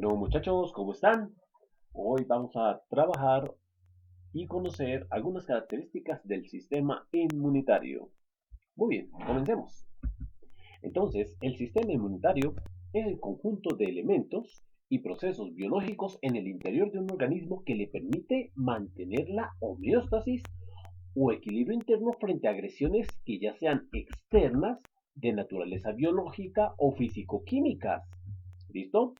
Bueno, muchachos, ¿cómo están? Hoy vamos a trabajar y conocer algunas características del sistema inmunitario. Muy bien, comencemos. Entonces, el sistema inmunitario es el conjunto de elementos y procesos biológicos en el interior de un organismo que le permite mantener la homeostasis o equilibrio interno frente a agresiones que ya sean externas, de naturaleza biológica o físico-químicas. ¿Listo?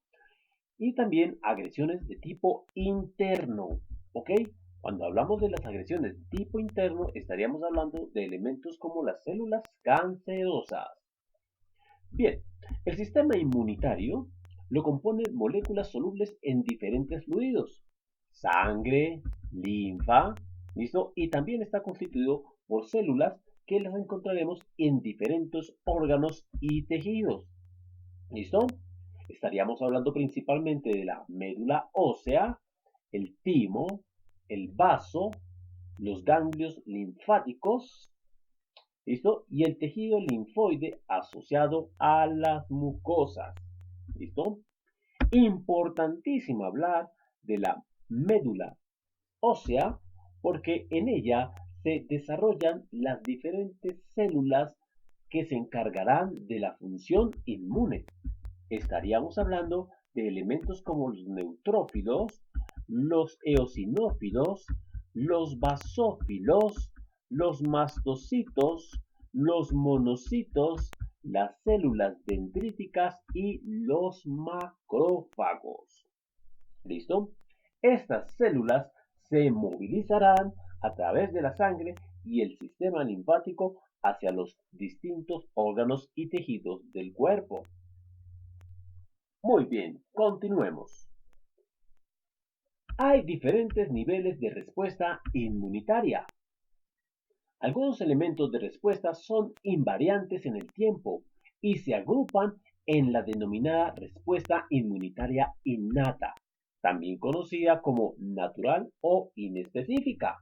Y también agresiones de tipo interno, ¿ok? Cuando hablamos de las agresiones de tipo interno, estaríamos hablando de elementos como las células cancerosas. Bien, el sistema inmunitario lo componen moléculas solubles en diferentes fluidos, sangre, linfa, ¿listo? Y también está constituido por células que las encontraremos en diferentes órganos y tejidos. ¿Listo? Estaríamos hablando principalmente de la médula ósea, el timo, el vaso, los ganglios linfáticos, ¿listo? Y el tejido linfoide asociado a las mucosas, ¿listo? Importantísimo hablar de la médula ósea porque en ella se desarrollan las diferentes células que se encargarán de la función inmune. Estaríamos hablando de elementos como los neutrófilos, los eosinófilos, los basófilos, los mastocitos, los monocitos, las células dendríticas y los macrófagos. ¿Listo? Estas células se movilizarán a través de la sangre y el sistema linfático hacia los distintos órganos y tejidos del cuerpo. Muy bien, continuemos. Hay diferentes niveles de respuesta inmunitaria. Algunos elementos de respuesta son invariantes en el tiempo y se agrupan en la denominada respuesta inmunitaria innata, también conocida como natural o inespecífica.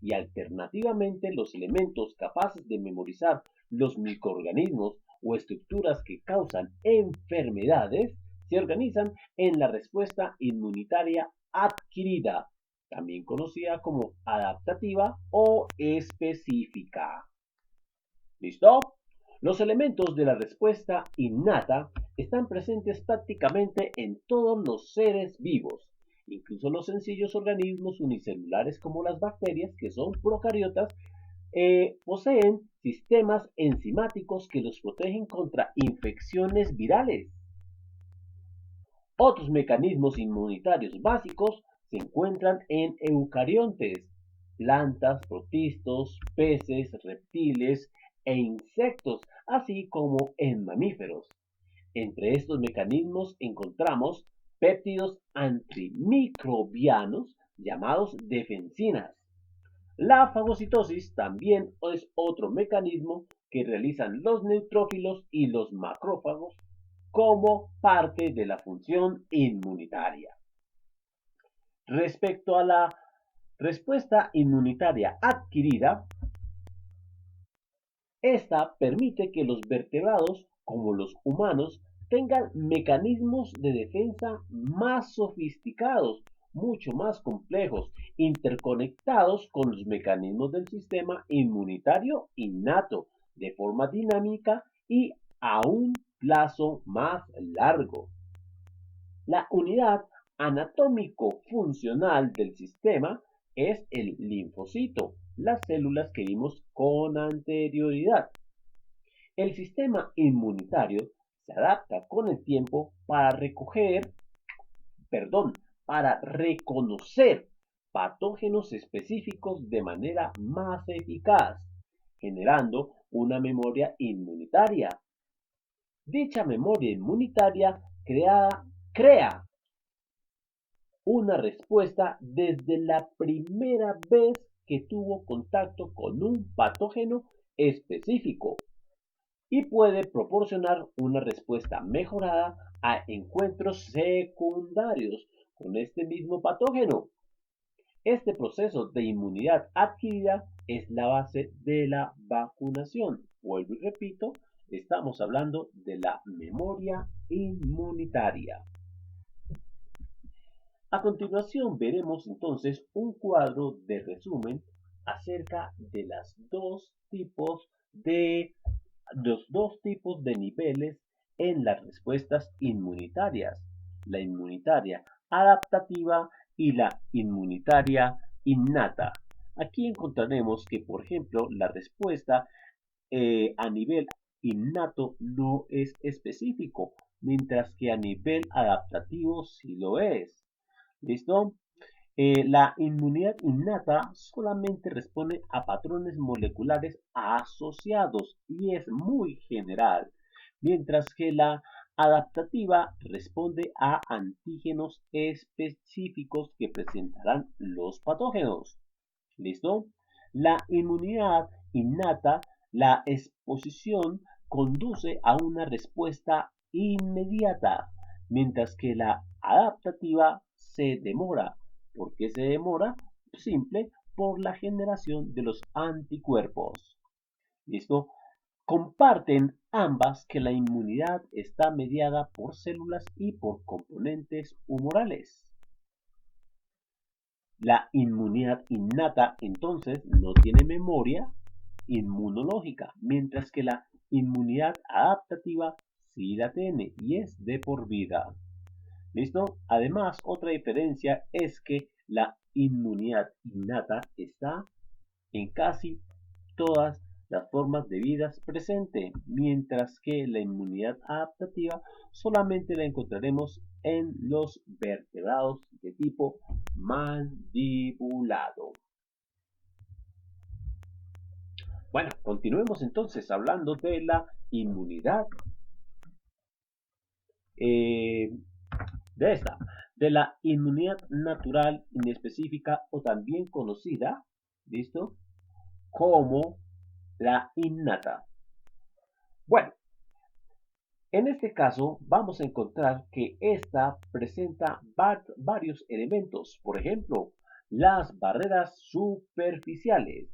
Y alternativamente los elementos capaces de memorizar los microorganismos o estructuras que causan enfermedades se organizan en la respuesta inmunitaria adquirida, también conocida como adaptativa o específica. ¿Listo? Los elementos de la respuesta innata están presentes prácticamente en todos los seres vivos, incluso los sencillos organismos unicelulares como las bacterias, que son procariotas, poseen sistemas enzimáticos que los protegen contra infecciones virales. Otros mecanismos inmunitarios básicos se encuentran en eucariontes, plantas, protistos, peces, reptiles e insectos, así como en mamíferos. Entre estos mecanismos encontramos péptidos antimicrobianos llamados defensinas. La fagocitosis también es otro mecanismo que realizan los neutrófilos y los macrófagos como parte de la función inmunitaria. Respecto a la respuesta inmunitaria adquirida, esta permite que los vertebrados, como los humanos, tengan mecanismos de defensa más sofisticados, mucho más complejos, interconectados con los mecanismos del sistema inmunitario innato, de forma dinámica y a un plazo más largo. La unidad anatómico-funcional del sistema es el linfocito, las células que vimos con anterioridad. El sistema inmunitario se adapta con el tiempo para reconocer patógenos específicos de manera más eficaz, generando una memoria inmunitaria. Dicha memoria inmunitaria crea una respuesta desde la primera vez que tuvo contacto con un patógeno específico y puede proporcionar una respuesta mejorada a encuentros secundarios con este mismo patógeno. Este proceso de inmunidad adquirida es la base de la vacunación. Vuelvo y repito, estamos hablando de la memoria inmunitaria. A continuación veremos entonces un cuadro de resumen acerca de los dos tipos de niveles en las respuestas inmunitarias, la inmunitaria adaptativa y la inmunitaria innata. Aquí encontraremos que, por ejemplo, la respuesta a nivel innato no es específico, mientras que a nivel adaptativo sí lo es. ¿Listo? La inmunidad innata solamente responde a patrones moleculares asociados y es muy general, mientras que la adaptativa responde a antígenos específicos que presentarán los patógenos. ¿Listo? La inmunidad innata, la exposición conduce a una respuesta inmediata, mientras que la adaptativa se demora. ¿Por qué se demora? Simple, por la generación de los anticuerpos. ¿Listo? Comparten ambas que la inmunidad está mediada por células y por componentes humorales. La inmunidad innata entonces no tiene memoria inmunológica, mientras que la inmunidad adaptativa sí la tiene y es de por vida. ¿Listo? Además, otra diferencia es que la inmunidad innata está en casi todas las formas de vida presente, mientras que la inmunidad adaptativa solamente la encontraremos en los vertebrados de tipo mandibulado. Bueno, continuemos entonces hablando de la inmunidad eh, de la inmunidad natural inespecífica o también conocida, ¿listo? Como la innata. Bueno, en este caso vamos a encontrar que esta presenta varios elementos, por ejemplo, las barreras superficiales.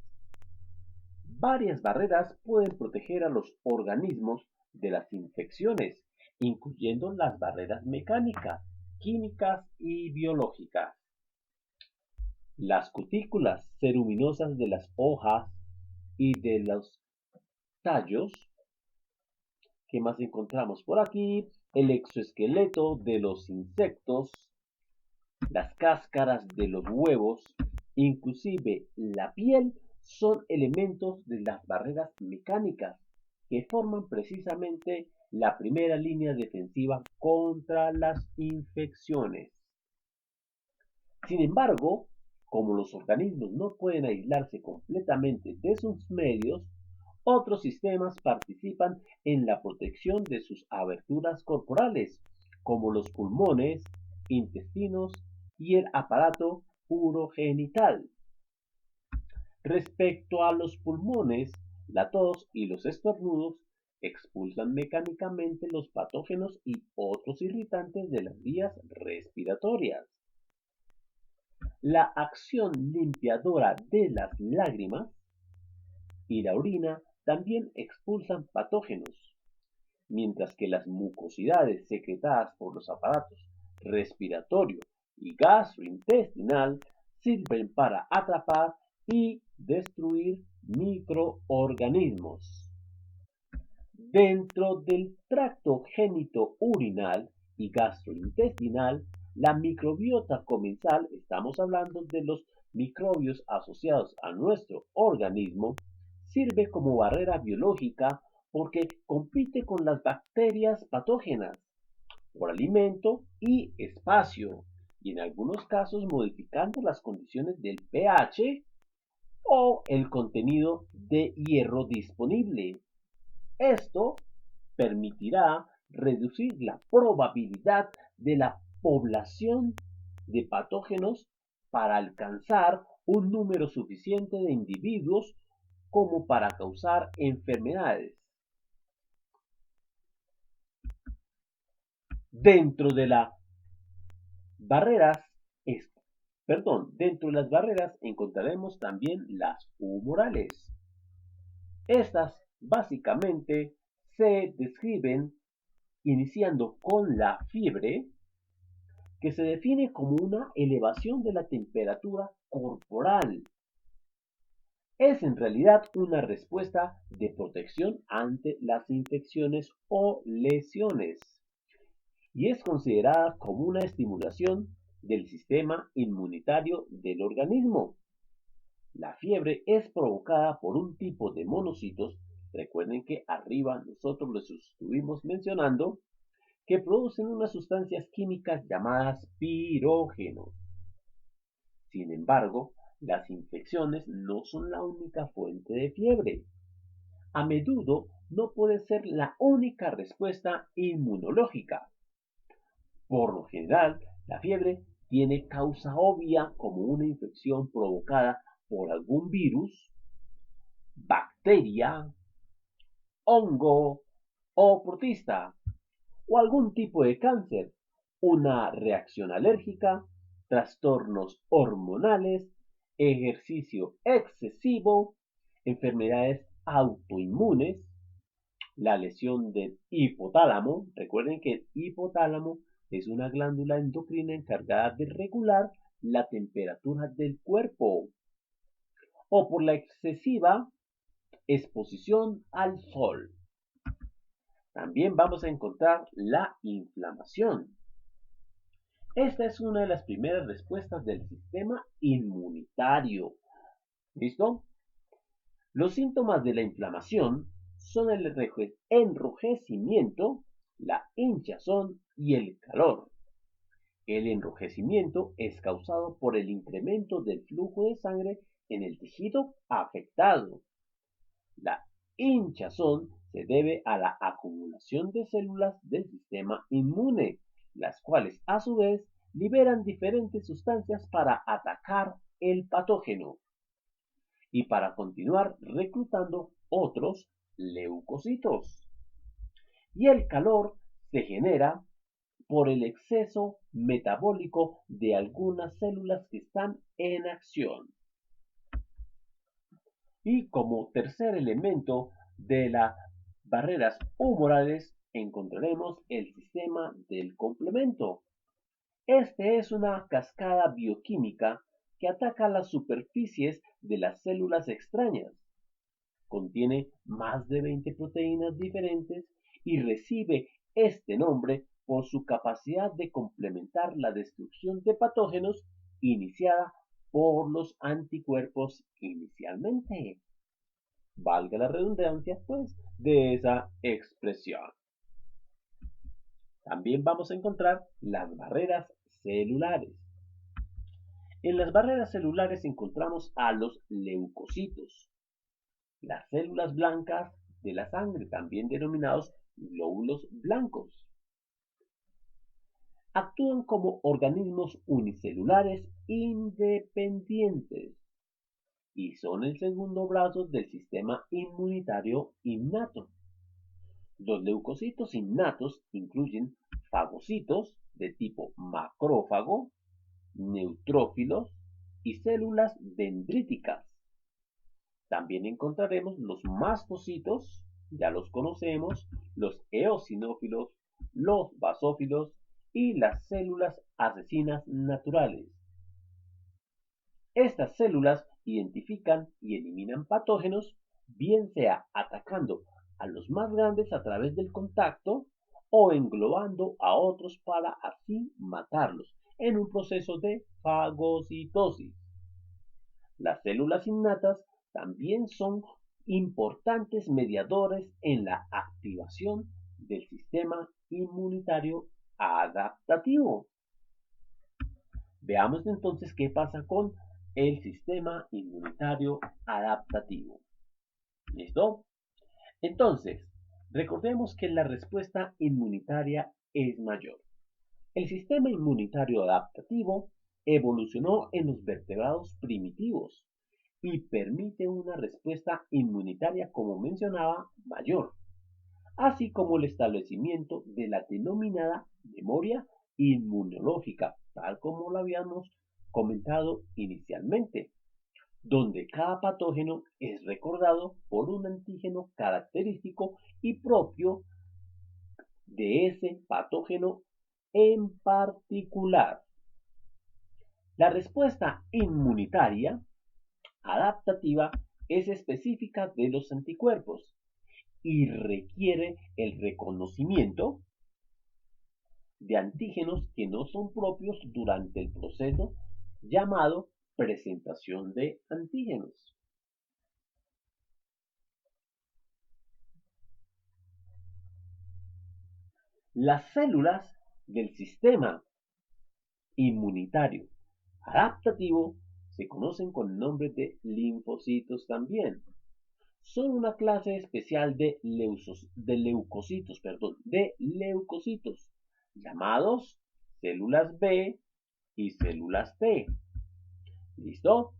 Varias barreras pueden proteger a los organismos de las infecciones, incluyendo las barreras mecánicas, químicas y biológicas. Las cutículas ceruminosas de las hojas y de los tallos. ¿Qué más encontramos por aquí? El exoesqueleto de los insectos, las cáscaras de los huevos, inclusive la piel, son elementos de las barreras mecánicas que forman precisamente la primera línea defensiva contra las infecciones. Sin embargo, como los organismos no pueden aislarse completamente de sus medios, otros sistemas participan en la protección de sus aberturas corporales, como los pulmones, intestinos y el aparato urogenital. Respecto a los pulmones, la tos y los estornudos expulsan mecánicamente los patógenos y otros irritantes de las vías respiratorias. La acción limpiadora de las lágrimas y la orina también expulsan patógenos, mientras que las mucosidades secretadas por los aparatos respiratorio y gastrointestinal sirven para atrapar y destruir microorganismos. Dentro del tracto genitourinal y gastrointestinal, la microbiota comensal, estamos hablando de los microbios asociados a nuestro organismo, sirve como barrera biológica porque compite con las bacterias patógenas por alimento y espacio, y en algunos casos modificando las condiciones del pH o el contenido de hierro disponible. Esto permitirá reducir la probabilidad de la población de patógenos para alcanzar un número suficiente de individuos como para causar enfermedades. Dentro de las barreras, dentro de las barreras encontraremos también las humorales. Estas básicamente se describen iniciando con la fiebre, que se define como una elevación de la temperatura corporal. Es en realidad una respuesta de protección ante las infecciones o lesiones y es considerada como una estimulación del sistema inmunitario del organismo. La fiebre es provocada por un tipo de monocitos, recuerden que arriba nosotros los estuvimos mencionando, que producen unas sustancias químicas llamadas pirógenos. Sin embargo, las infecciones no son la única fuente de fiebre. A menudo no puede ser la única respuesta inmunológica. Por lo general, la fiebre tiene causa obvia como una infección provocada por algún virus, bacteria, hongo o protista, o algún tipo de cáncer, una reacción alérgica, trastornos hormonales, ejercicio excesivo, enfermedades autoinmunes, la lesión del hipotálamo. Recuerden que el hipotálamo es una glándula endocrina encargada de regular la temperatura del cuerpo, o por la excesiva exposición al sol. También vamos a encontrar la inflamación. Esta es una de las primeras respuestas del sistema inmunitario. ¿Listo? Los síntomas de la inflamación son el enrojecimiento, la hinchazón y el calor. El enrojecimiento es causado por el incremento del flujo de sangre en el tejido afectado. La hinchazón se debe a la acumulación de células del sistema inmune, las cuales a su vez liberan diferentes sustancias para atacar el patógeno y para continuar reclutando otros leucocitos. Y el calor se genera por el exceso metabólico de algunas células que están en acción. Y como tercer elemento de las barreras humorales encontraremos el sistema del complemento. Este es una cascada bioquímica que ataca las superficies de las células extrañas. Contiene más de 20 proteínas diferentes y recibe este nombre por su capacidad de complementar la destrucción de patógenos iniciada por los anticuerpos inicialmente. Valga la redundancia, pues, de esa expresión. También vamos a encontrar las barreras celulares. En las barreras celulares encontramos a los leucocitos, las células blancas de la sangre, también denominados glóbulos blancos. Actúan como organismos unicelulares independientes y son el segundo brazo del sistema inmunitario innato. Los leucocitos innatos incluyen fagocitos de tipo macrófago, neutrófilos y células dendríticas. También encontraremos los mastocitos, ya los conocemos, los eosinófilos, los basófilos y las células asesinas naturales. Estas células identifican y eliminan patógenos, bien sea atacando a los más grandes a través del contacto o englobando a otros para así matarlos en un proceso de fagocitosis. Las células innatas también son importantes mediadores en la activación del sistema inmunitario adaptativo. Veamos entonces qué pasa con el sistema inmunitario adaptativo. ¿Listo? Entonces, recordemos que la respuesta inmunitaria es mayor. El sistema inmunitario adaptativo evolucionó en los vertebrados primitivos y permite una respuesta inmunitaria, como mencionaba, mayor, así como el establecimiento de la denominada memoria inmunológica, tal como lo habíamos comentado inicialmente, donde cada patógeno es recordado por un antígeno característico y propio de ese patógeno en particular. La respuesta inmunitaria adaptativa es específica de los anticuerpos y requiere el reconocimiento de antígenos que no son propios durante el proceso llamado presentación de antígenos. Las células del sistema inmunitario adaptativo se conocen con el nombre de linfocitos también. Son una clase especial de leucocitos, llamados células B y células T. ¿Listo?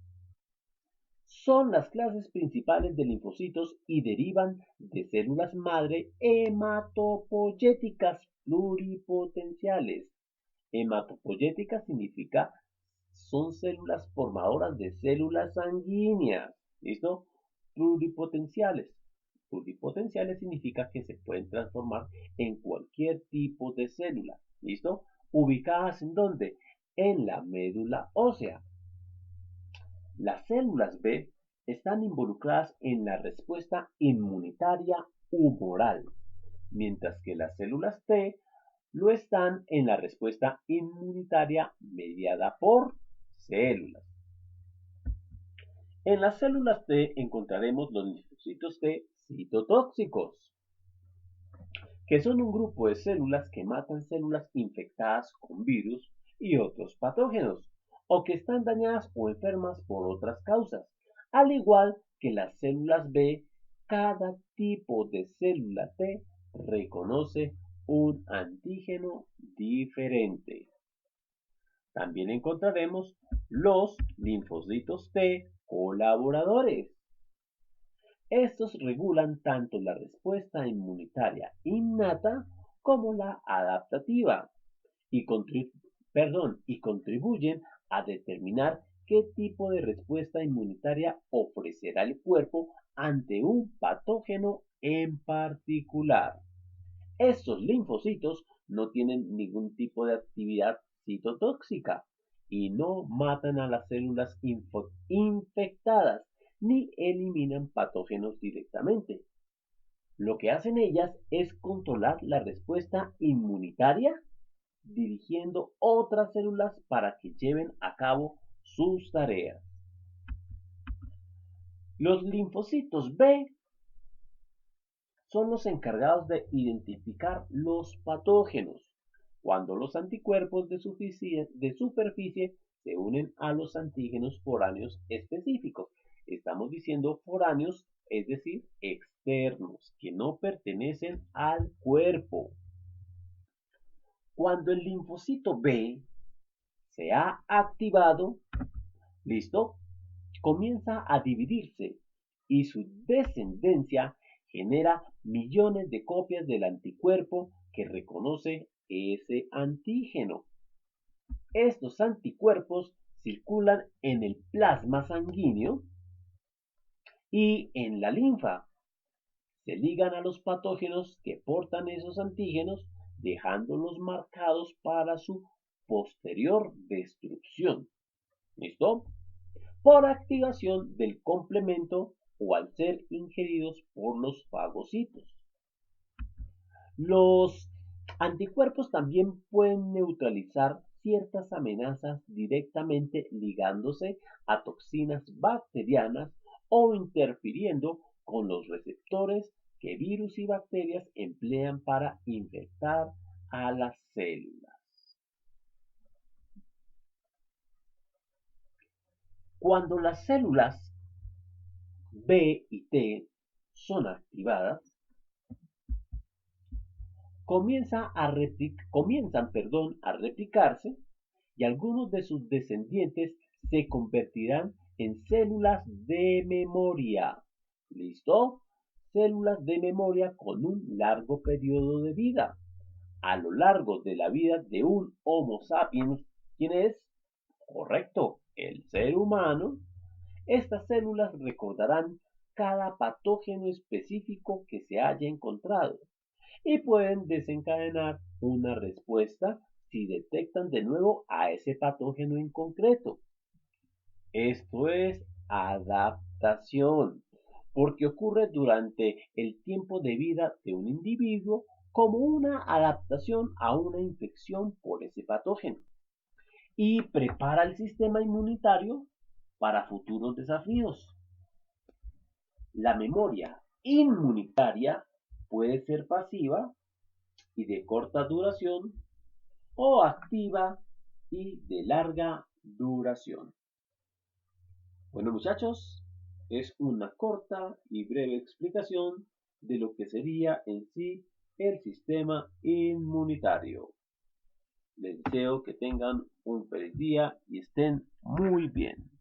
Son las clases principales de linfocitos y derivan de células madre hematopoyéticas pluripotenciales. Hematopoyética significa son células formadoras de células sanguíneas. ¿Listo? Pluripotenciales. Pluripotenciales significa que se pueden transformar en cualquier tipo de célula. ¿Listo? ¿Ubicadas en dónde? En la médula ósea. Las células B están involucradas en la respuesta inmunitaria humoral, mientras que las células T lo están en la respuesta inmunitaria mediada por células. En las células T encontraremos los linfocitos T citotóxicos, que son un grupo de células que matan células infectadas con virus y otros patógenos, o que están dañadas o enfermas por otras causas. Al igual que las células B, cada tipo de célula T reconoce un antígeno diferente. También encontraremos los linfocitos T colaboradores. Estos regulan tanto la respuesta inmunitaria innata como la adaptativa y, contribuyen a determinar qué tipo de respuesta inmunitaria ofrecerá el cuerpo ante un patógeno en particular. Estos linfocitos no tienen ningún tipo de actividad citotóxica y no matan a las células infectadas ni eliminan patógenos directamente. Lo que hacen ellas es controlar la respuesta inmunitaria, dirigiendo otras células para que lleven a cabo sus tareas. Los linfocitos B son los encargados de identificar los patógenos. Cuando los anticuerpos de superficie se unen a los antígenos foráneos específicos. Estamos diciendo foráneos, es decir, externos, que no pertenecen al cuerpo. Cuando el linfocito B se ha activado, ¿listo? Comienza a dividirse y su descendencia genera millones de copias del anticuerpo que reconoce ese antígeno. Estos anticuerpos circulan en el plasma sanguíneo y en la linfa. Se ligan a los patógenos que portan esos antígenos, dejándolos marcados para su posterior destrucción. ¿Listo? Por activación del complemento o al ser ingeridos por los fagocitos. Los anticuerpos también pueden neutralizar ciertas amenazas directamente ligándose a toxinas bacterianas o interfiriendo con los receptores que virus y bacterias emplean para infectar a las células. Cuando las células B y T son activadas, comienzan a replicarse y algunos de sus descendientes se convertirán en células de memoria. ¿Listo? Células de memoria con un largo periodo de vida. A lo largo de la vida de un Homo sapiens, ¿quién es? Correcto, el ser humano. Estas células recordarán cada patógeno específico que se haya encontrado y pueden desencadenar una respuesta si detectan de nuevo a ese patógeno en concreto. Esto es adaptación, porque ocurre durante el tiempo de vida de un individuo como una adaptación a una infección por ese patógeno y prepara el sistema inmunitario para futuros desafíos. La memoria inmunitaria puede ser pasiva y de corta duración o activa y de larga duración. Bueno, muchachos, es una corta y breve explicación de lo que sería en sí el sistema inmunitario. Les deseo que tengan un feliz día y estén muy bien.